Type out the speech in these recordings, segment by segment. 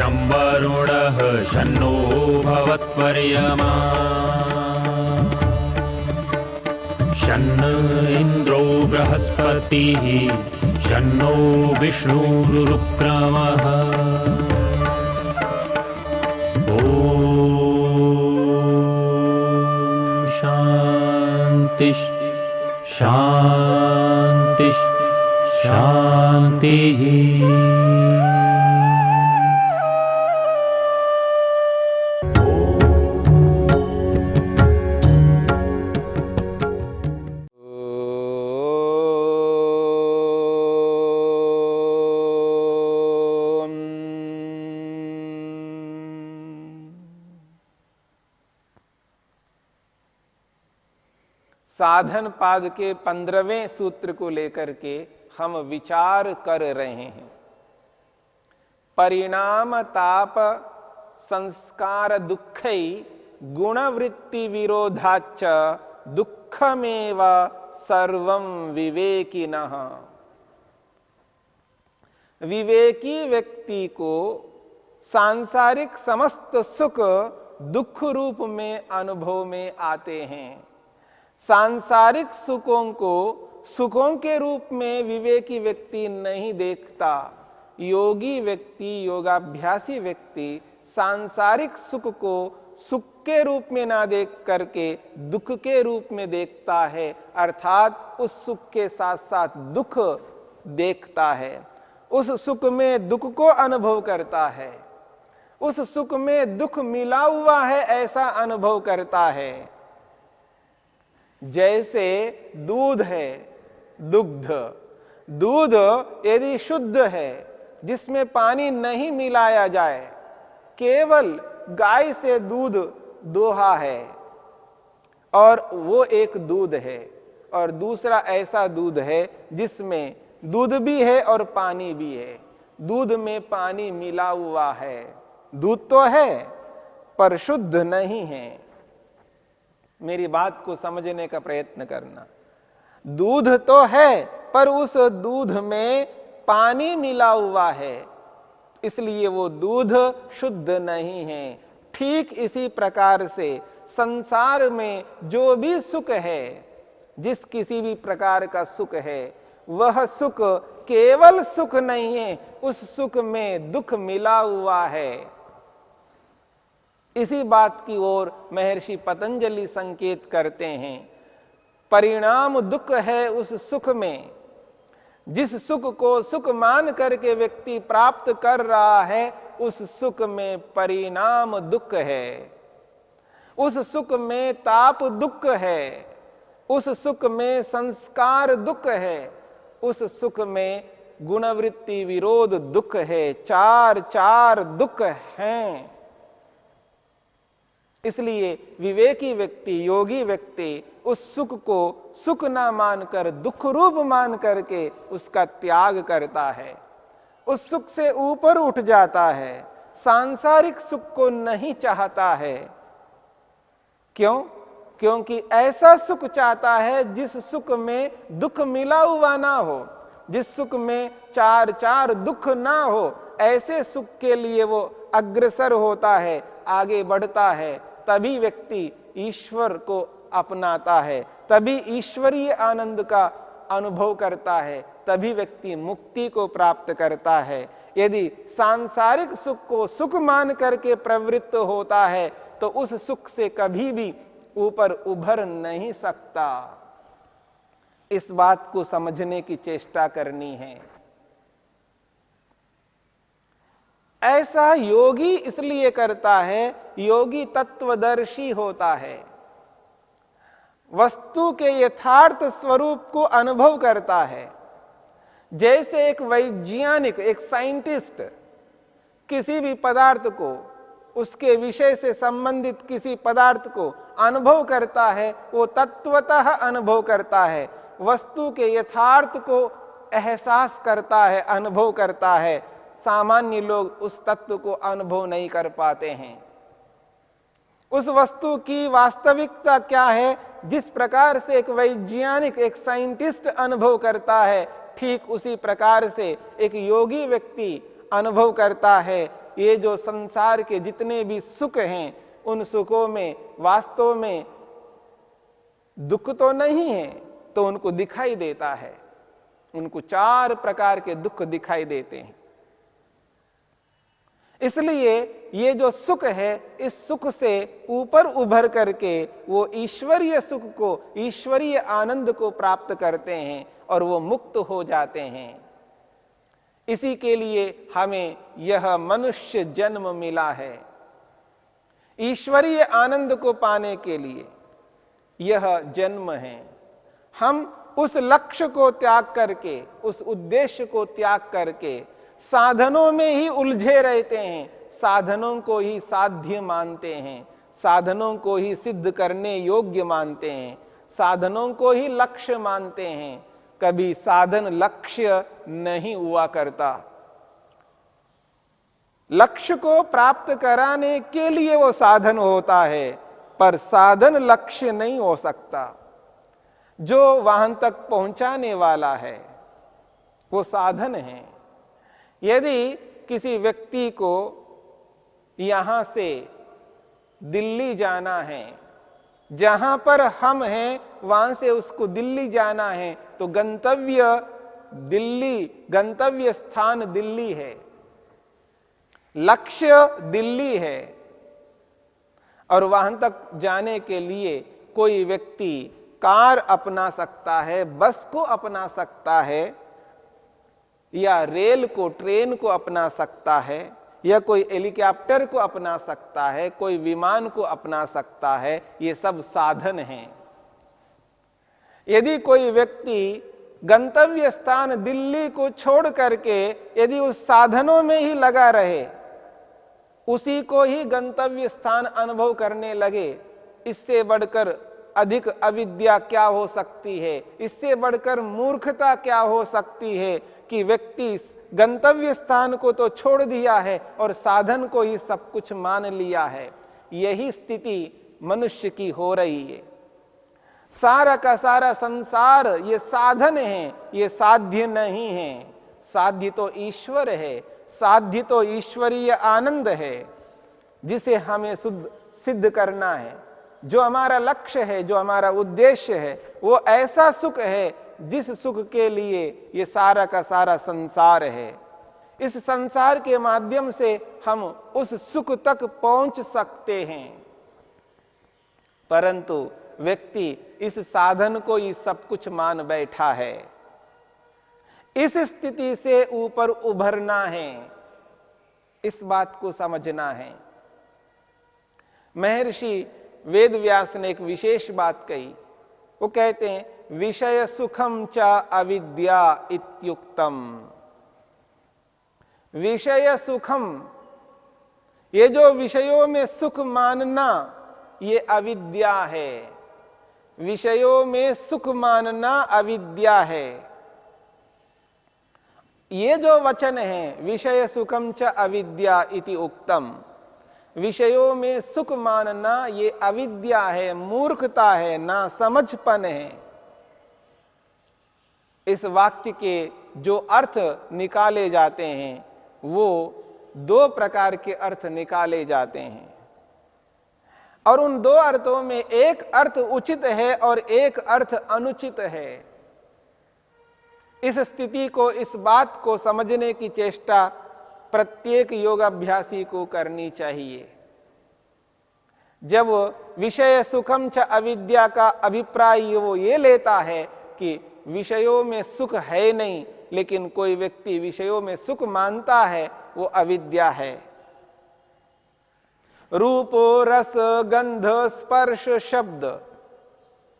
शं वरुणः शन्नो भवत्पर्यमा शन्न इन्द्रो बृहस्पतिः शन्नो विष्णुरुक्रमः ॐ शान्ति शान्ति शान्तिः। साधन पाद के 15वें सूत्र को लेकर के हम विचार कर रहे हैं। परिणाम ताप संस्कार दुःखै गुणवृत्ति विरोधाच्च दुःखमेव सर्वं विवेकिनः। विवेकी व्यक्ति को सांसारिक समस्त सुख दुख रूप में अनुभव में आते हैं। सांसारिक सुखों को सुखों के रूप में विवेकी व्यक्ति नहीं देखता। योगी व्यक्ति, योगाभ्यासी व्यक्ति सांसारिक सुख को सुख के रूप में ना देख करके दुख के रूप में देखता है, अर्थात उस सुख के साथ साथ दुख देखता है। उस सुख में दुख को अनुभव करता है, उस सुख में दुख मिला हुआ है ऐसा अनुभव करता है। जैसे दूध है, दुग्ध, दूध यदि शुद्ध है, जिसमें पानी नहीं मिलाया जाए, केवल गाय से दूध दोहा है और वो एक दूध है। और दूसरा ऐसा दूध है जिसमें दूध भी है और पानी भी है, दूध में पानी मिला हुआ है। दूध तो है पर शुद्ध नहीं है। मेरी बात को समझने का प्रयत्न करना। दूध तो है पर उस दूध में पानी मिला हुआ है, इसलिए वो दूध शुद्ध नहीं है। ठीक इसी प्रकार से संसार में जो भी सुख है, जिस किसी भी प्रकार का सुख है, वह सुख केवल सुख नहीं है, उस सुख में दुख मिला हुआ है। इसी बात की ओर महर्षि पतंजलि संकेत करते हैं। परिणाम दुख है उस सुख में, जिस सुख को सुख मान करके व्यक्ति प्राप्त कर रहा है, उस सुख में परिणाम दुख है। उस सुख में ताप दुख है, उस सुख में संस्कार दुख है, उस सुख में गुणवृत्ति विरोध दुख है। चार चार दुख हैं। इसलिए विवेकी व्यक्ति, योगी व्यक्ति उस सुख को सुख ना मानकर दुख रूप मान करके उसका त्याग करता है, उस सुख से ऊपर उठ जाता है, सांसारिक सुख को नहीं चाहता है। क्यों? क्योंकि ऐसा सुख चाहता है जिस सुख में दुख मिला हुआ ना हो, जिस सुख में चार चार दुख ना हो। ऐसे सुख के लिए वो अग्रसर होता है, आगे बढ़ता है। तभी व्यक्ति ईश्वर को अपनाता है, तभी ईश्वरीय आनंद का अनुभव करता है, तभी व्यक्ति मुक्ति को प्राप्त करता है। यदि सांसारिक सुख को सुख मान करके प्रवृत्त होता है तो उस सुख से कभी भी ऊपर उभर नहीं सकता। इस बात को समझने की चेष्टा करनी है। ऐसा योगी इसलिए करता है, योगी तत्वदर्शी होता है, वस्तु के यथार्थ स्वरूप को अनुभव करता है। जैसे एक वैज्ञानिक, एक साइंटिस्ट किसी भी पदार्थ को, उसके विषय से संबंधित किसी पदार्थ को अनुभव करता है, वो तत्वतः अनुभव करता है, वस्तु के यथार्थ को एहसास करता है, अनुभव करता है। सामान्य लोग उस तत्व को अनुभव नहीं कर पाते हैं। उस वस्तु की वास्तविकता क्या है, जिस प्रकार से एक वैज्ञानिक, एक साइंटिस्ट अनुभव करता है, ठीक उसी प्रकार से एक योगी व्यक्ति अनुभव करता है ये जो संसार के जितने भी सुख हैं, उन सुखों में वास्तव में दुख तो नहीं है, तो उनको दिखाई देता है। उनको 4 प्रकार के दुख दिखाई देते हैं। इसलिए ये जो सुख है, इस सुख से ऊपर उभर करके वो ईश्वरीय सुख को, ईश्वरीय आनंद को प्राप्त करते हैं और वो मुक्त हो जाते हैं। इसी के लिए हमें यह मनुष्य जन्म मिला है। ईश्वरीय आनंद को पाने के लिए यह जन्म है। हम उस लक्ष्य को त्याग करके, उस उद्देश्य को त्याग करके साधनों में ही उलझे रहते हैं, साधनों को ही साध्य मानते हैं, साधनों को ही सिद्ध करने योग्य मानते हैं, साधनों को ही लक्ष्य मानते हैं। कभी साधन लक्ष्य नहीं हुआ करता। लक्ष्य को प्राप्त कराने के लिए वो साधन होता है, पर साधन लक्ष्य नहीं हो सकता। जो वहां तक पहुंचाने वाला है वो साधन है। यदि किसी व्यक्ति को यहां से दिल्ली जाना है, जहां पर हम हैं वहां से उसको दिल्ली जाना है, तो गंतव्य दिल्ली, गंतव्य स्थान दिल्ली है, लक्ष्य दिल्ली है। और वहां तक जाने के लिए कोई व्यक्ति कार अपना सकता है, बस को अपना सकता है, या रेल को, ट्रेन को अपना सकता है, या कोई हेलीकॉप्टर को अपना सकता है, कोई विमान को अपना सकता है। ये सब साधन हैं। यदि कोई व्यक्ति गंतव्य स्थान दिल्ली को छोड़ करके यदि उस साधनों में ही लगा रहे, उसी को ही गंतव्य स्थान अनुभव करने लगे, इससे बढ़कर अधिक अविद्या क्या हो सकती है? इससे बढ़कर मूर्खता क्या हो सकती है कि व्यक्ति गंतव्य स्थान को तो छोड़ दिया है और साधन को ही सब कुछ मान लिया है। यही स्थिति मनुष्य की हो रही है। सारा का सारा संसार ये साधन है, ये साध्य नहीं है। साध्य तो ईश्वर है, साध्य तो ईश्वरीय आनंद है, जिसे हमें सिद्ध करना है। जो हमारा लक्ष्य है, जो हमारा उद्देश्य है, वो ऐसा सुख है जिस सुख के लिए ये सारा का सारा संसार है। इस संसार के माध्यम से हम उस सुख तक पहुंच सकते हैं, परंतु व्यक्ति इस साधन को ही सब कुछ मान बैठा है। इस स्थिति से ऊपर उभरना है, इस बात को समझना है। महर्षि वेदव्यास ने एक विशेष बात कही। वो कहते हैं, विषय सुखम च अविद्या इत्युक्तम। विषय सुखम, ये जो विषयों में सुख मानना, ये अविद्या है। विषयों में सुख मानना अविद्या है। ये जो वचन है, विषय सुखम च अविद्या इति उक्तम, विषयों में सुख मानना ये अविद्या है, मूर्खता है, ना समझपन है। इस वाक्य के जो अर्थ निकाले जाते हैं वो 2 प्रकार के अर्थ निकाले जाते हैं, और उन 2 अर्थों में एक अर्थ उचित है और एक अर्थ अनुचित है। इस स्थिति को, इस बात को समझने की चेष्टा प्रत्येक योगाभ्यासी को करनी चाहिए। जब विषय सुखम च अविद्या का अभिप्राय वो ये लेता है कि विषयों में सुख है नहीं, लेकिन कोई व्यक्ति विषयों में सुख मानता है, वो अविद्या है। रूप, रस, गंध, स्पर्श, शब्द,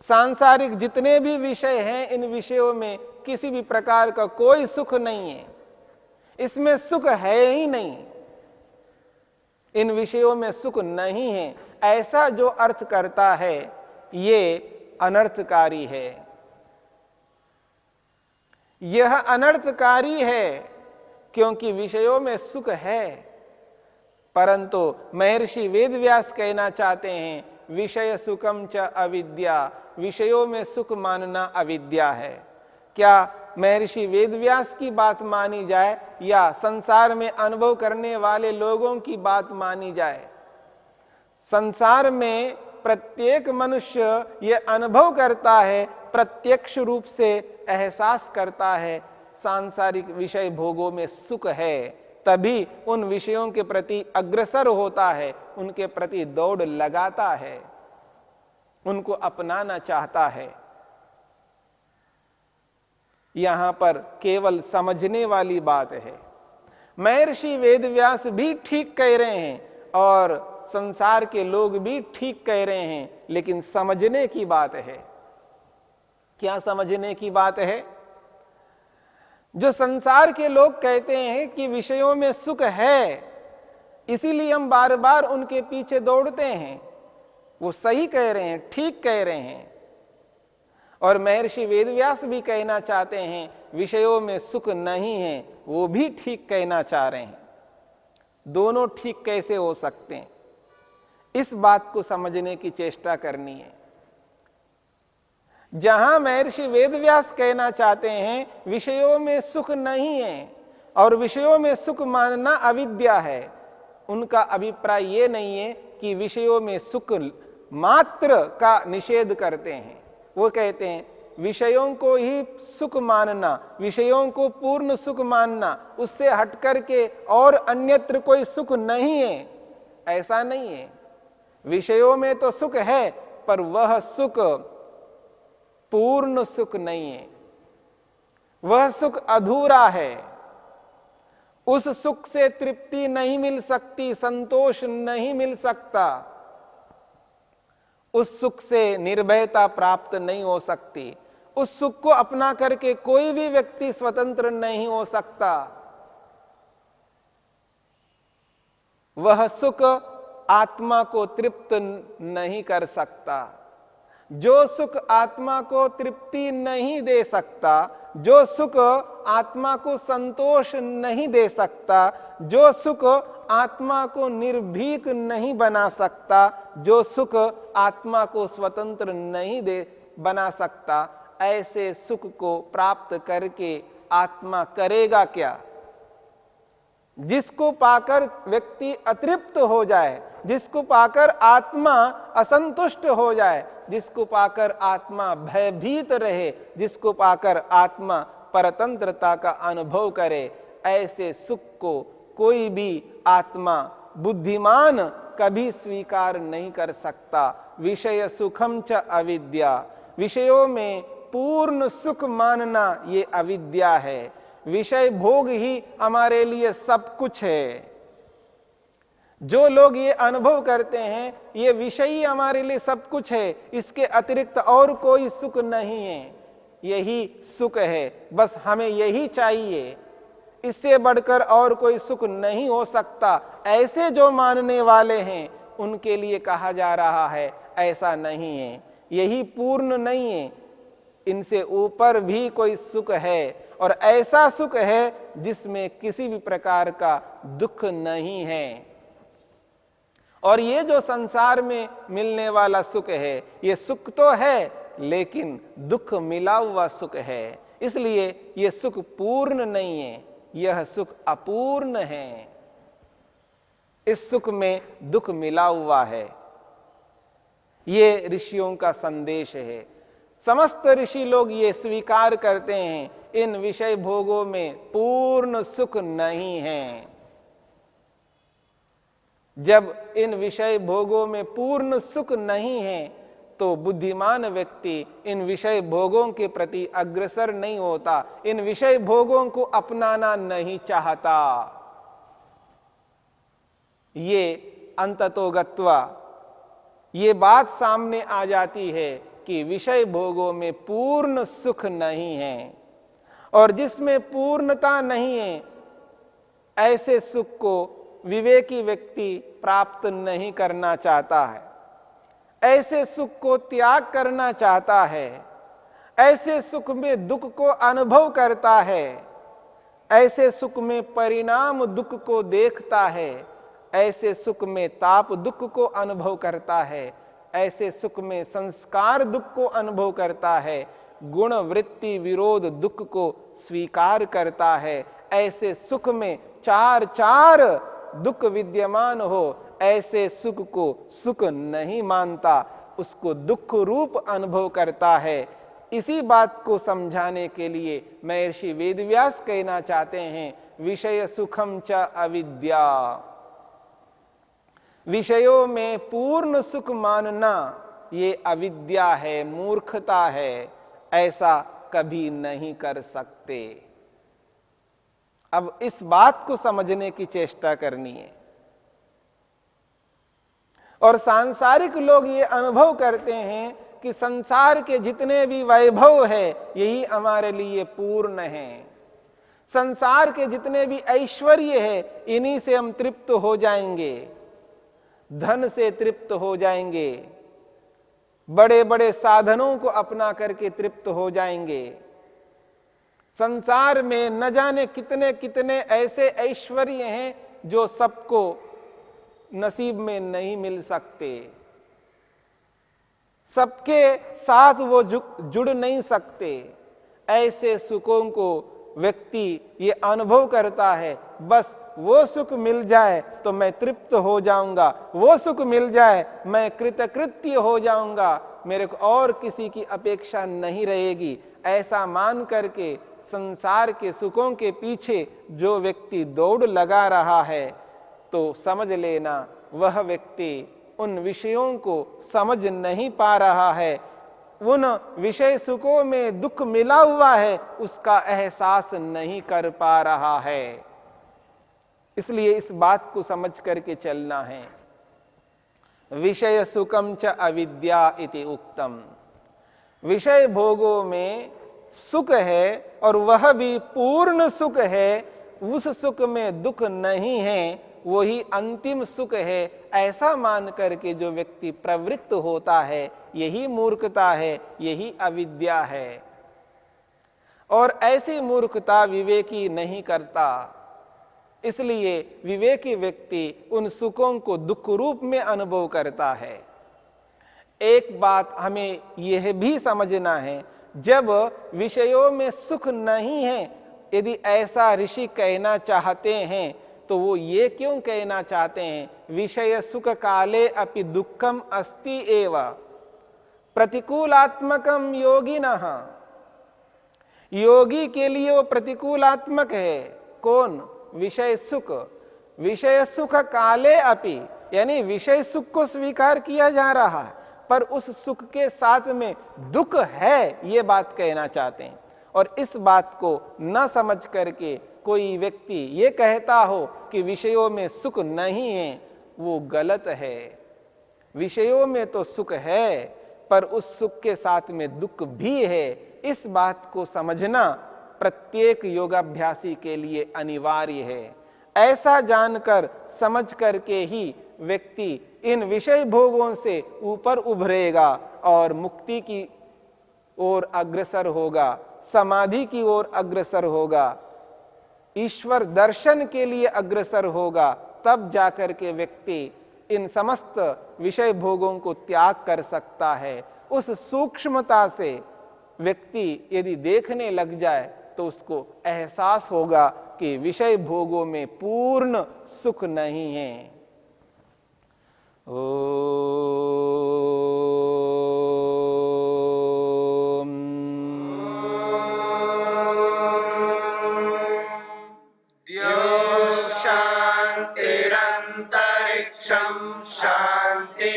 सांसारिक जितने भी विषय हैं, इन विषयों में किसी भी प्रकार का कोई सुख नहीं है। इसमें सुख है ही नहीं, इन विषयों में सुख नहीं है, ऐसा जो अर्थ करता है ये अनर्थकारी है। यह अनर्थकारी है क्योंकि विषयों में सुख है, परंतु महर्षि वेदव्यास कहना चाहते हैं, विषय सुखम च अविद्या, विषयों में सुख मानना अविद्या है। क्या महर्षि वेदव्यास की बात मानी जाए या संसार में अनुभव करने वाले लोगों की बात मानी जाए। संसार में प्रत्येक मनुष्य यह अनुभव करता है, प्रत्यक्ष रूप से एहसास करता है, सांसारिक विषय भोगों में सुख है, तभी उन विषयों के प्रति अग्रसर होता है, उनके प्रति दौड़ लगाता है, उनको अपनाना चाहता है। यहां पर केवल समझने वाली बात है। महर्षि वेदव्यास भी ठीक कह रहे हैं और संसार के लोग भी ठीक कह रहे हैं, लेकिन समझने की बात है। क्या समझने की बात है? जो संसार के लोग कहते हैं कि विषयों में सुख है, इसीलिए हम बार बार उनके पीछे दौड़ते हैं, वो सही कह रहे हैं, ठीक कह रहे हैं। और महर्षि वेदव्यास भी कहना चाहते हैं विषयों में सुख नहीं है, वो भी ठीक कहना चाह रहे हैं। दोनों ठीक कैसे हो सकते हैं? इस बात को समझने की चेष्टा करनी है। जहां महर्षि वेदव्यास कहना चाहते हैं विषयों में सुख नहीं है और विषयों में सुख मानना अविद्या है, उनका अभिप्राय यह नहीं है कि विषयों में सुख मात्र का निषेध करते हैं। वो कहते हैं विषयों को ही सुख मानना, विषयों को पूर्ण सुख मानना, उससे हटकर के और अन्यत्र कोई सुख नहीं है, ऐसा नहीं है। विषयों में तो सुख है, पर वह सुख पूर्ण सुख नहीं है, वह सुख अधूरा है। उस सुख से तृप्ति नहीं मिल सकती, संतोष नहीं मिल सकता, उस सुख से निर्भयता प्राप्त नहीं हो सकती, उस सुख को अपना करके कोई भी व्यक्ति स्वतंत्र नहीं हो सकता। वह सुख आत्मा को तृप्त नहीं कर सकता। जो सुख आत्मा को तृप्ति नहीं दे सकता, जो सुख आत्मा को संतोष नहीं दे सकता, जो सुख आत्मा को निर्भीक नहीं बना सकता, जो सुख आत्मा को स्वतंत्र नहीं बना सकता, ऐसे सुख को प्राप्त करके आत्मा करेगा क्या? जिसको पाकर व्यक्ति अतृप्त हो जाए, जिसको पाकर आत्मा असंतुष्ट हो जाए, जिसको पाकर आत्मा भयभीत रहे, जिसको पाकर आत्मा परतंत्रता का अनुभव करे, ऐसे सुख को कोई भी आत्मा बुद्धिमान कभी स्वीकार नहीं कर सकता। विषय सुखम च अविद्या, विषयों में पूर्ण सुख मानना ये अविद्या है। विषय भोग ही हमारे लिए सब कुछ है। जो लोग ये अनुभव करते हैं ये विषय ही हमारे लिए सब कुछ है, इसके अतिरिक्त और कोई सुख नहीं है, यही सुख है, बस हमें यही चाहिए, इससे बढ़कर और कोई सुख नहीं हो सकता, ऐसे जो मानने वाले हैं उनके लिए कहा जा रहा है ऐसा नहीं है, यही पूर्ण नहीं है, इनसे ऊपर भी कोई सुख है और ऐसा सुख है जिसमें किसी भी प्रकार का दुख नहीं है। और ये जो संसार में मिलने वाला सुख है, ये सुख तो है लेकिन दुख मिला हुआ सुख है, इसलिए ये सुख पूर्ण नहीं है, यह सुख अपूर्ण है। इस सुख में दुख मिला हुआ है, ये ऋषियों का संदेश है। समस्त ऋषि लोग ये स्वीकार करते हैं इन विषय भोगों में पूर्ण सुख नहीं है। जब इन विषय भोगों में पूर्ण सुख नहीं है तो बुद्धिमान व्यक्ति इन विषय भोगों के प्रति अग्रसर नहीं होता, इन विषय भोगों को अपनाना नहीं चाहता। ये अंततोगत्वा ये बात सामने आ जाती है कि विषय भोगों में पूर्ण सुख नहीं है, और जिसमें पूर्णता नहीं है ऐसे सुख को विवेकी व्यक्ति प्राप्त नहीं करना चाहता है, ऐसे सुख को त्याग करना चाहता है, ऐसे सुख में दुख को अनुभव करता है, ऐसे सुख में परिणाम दुख को देखता है, ऐसे सुख में ताप दुख को अनुभव करता है, ऐसे सुख में संस्कार दुख को अनुभव करता है, गुण वृत्ति विरोध दुख को स्वीकार करता है। ऐसे सुख में चार चार दुख विद्यमान हो, ऐसे सुख को सुख नहीं मानता, उसको दुख रूप अनुभव करता है। इसी बात को समझाने के लिए महर्षि वेदव्यास कहना चाहते हैं, विषय सुखम च अविद्या। विषयों में पूर्ण सुख मानना ये अविद्या है, मूर्खता है, ऐसा कभी नहीं कर सकते। अब इस बात को समझने की चेष्टा करनी है। और सांसारिक लोग ये अनुभव करते हैं कि संसार के जितने भी वैभव है यही हमारे लिए पूर्ण है, संसार के जितने भी ऐश्वर्य है इन्हीं से हम तृप्त हो जाएंगे, धन से तृप्त हो जाएंगे, बड़े बड़े साधनों को अपना करके तृप्त हो जाएंगे। संसार में न जाने कितने कितने ऐसे ऐश्वर्य हैं जो सबको नसीब में नहीं मिल सकते, सबके साथ वो जुड़ नहीं सकते। ऐसे सुखों को व्यक्ति ये अनुभव करता है, बस वो सुख मिल जाए तो मैं तृप्त हो जाऊंगा, वो सुख मिल जाए मैं कृतकृत्य हो जाऊंगा, मेरे को और किसी की अपेक्षा नहीं रहेगी। ऐसा मान करके संसार के सुखों के पीछे जो व्यक्ति दौड़ लगा रहा है, तो समझ लेना वह व्यक्ति उन विषयों को समझ नहीं पा रहा है, उन विषय सुखों में दुख मिला हुआ है, उसका एहसास नहीं कर पा रहा है। इसलिए इस बात को समझ करके चलना है। विषय सुखम च अविद्या इति उक्तम। विषय भोगों में सुख है और वह भी पूर्ण सुख है, उस सुख में दुख नहीं है, वही अंतिम सुख है, ऐसा मान करके जो व्यक्ति प्रवृत्त होता है यही मूर्खता है, यही अविद्या है। और ऐसी मूर्खता विवेकी नहीं करता। इसलिए विवेकी व्यक्ति उन सुखों को दुख रूप में अनुभव करता है। एक बात हमें यह भी समझना है, जब विषयों में सुख नहीं है, यदि ऐसा ऋषि कहना चाहते हैं तो वो ये क्यों कहना चाहते हैं, विषय सुख काले अपि दुखम अस्ति एव प्रतिकूलात्मकम योगिनः। योगी के लिए वो प्रतिकूलात्मक है। कौन? विषय सुख। विषय सुख काले अपि, यानी विषय सुख को स्वीकार किया जा रहा है, पर उस सुख के साथ में दुख है, ये बात कहना चाहते हैं। और इस बात को न समझ करके कोई व्यक्ति ये कहता हो कि विषयों में सुख नहीं है, वो गलत है। विषयों में तो सुख है, पर उस सुख के साथ में दुख भी है। इस बात को समझना प्रत्येक योगाभ्यासी के लिए अनिवार्य है। ऐसा जानकर समझ करके ही व्यक्ति इन विषय भोगों से ऊपर उभरेगा और मुक्ति की ओर अग्रसर होगा, समाधि की ओर अग्रसर होगा, ईश्वर दर्शन के लिए अग्रसर होगा। तब जाकर के व्यक्ति इन समस्त विषय भोगों को त्याग कर सकता है। उस सूक्ष्मता से व्यक्ति यदि देखने लग जाए तो उसको एहसास होगा कि विषय भोगों में पूर्ण सुख नहीं है। शांतिरंतरिक्षं शांति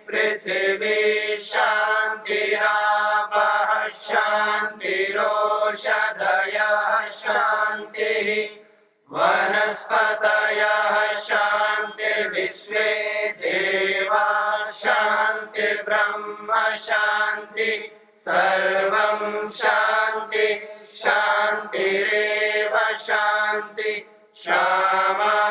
पृथिवी शांतिरापः शांतिरोषधयः शांतिः वनस्पतयः शांतिर्विश्वे देवा शांतिर्ब्रह्म शांति सर्वं शांति शांतिरेव शांति क्षमा